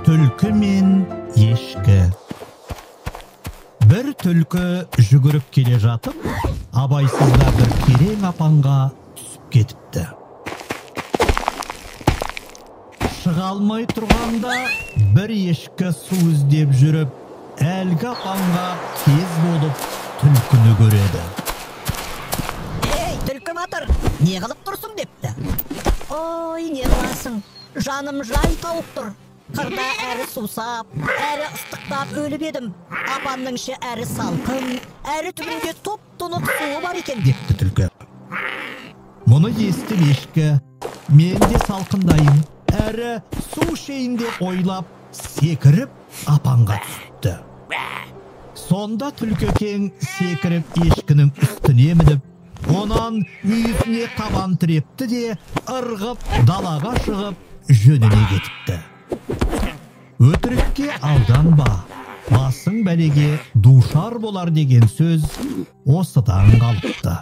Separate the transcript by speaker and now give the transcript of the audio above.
Speaker 1: Түлкі мен ешкі. Бір түлкі жүгіріп келе жатып, абайсызда бір керең апанға түсіп кетіпті. Шыға алмай тұрғанда бір ешкі су іздеп жүріп, әлгі апанға кез болып түлкіні көреді.
Speaker 2: Ей, түлкі батыр, не қылып тұрсың депті. Ой, не қыласың, жаным жай тауып тұр. Қырда әрі сусап, әрі ыстықтап өліп едім. Апанның іші әрі салқын, әрі түбінде топ-тұнық суы бар екен депті түлкі.
Speaker 1: Мұны естіп ешкі, мен де салқындайын, әрі су ішейін деп ойлап, секіріп апанға түсті. Сонда түлкі кең секіріп ешкінің үстіне мініп, онан мүйізіне табан тірепті де ырғып далаға шығып жөніне кетіпті. Өтірікке алданба, басың бәлеге душар болар деген сөз осыдан қалыпты.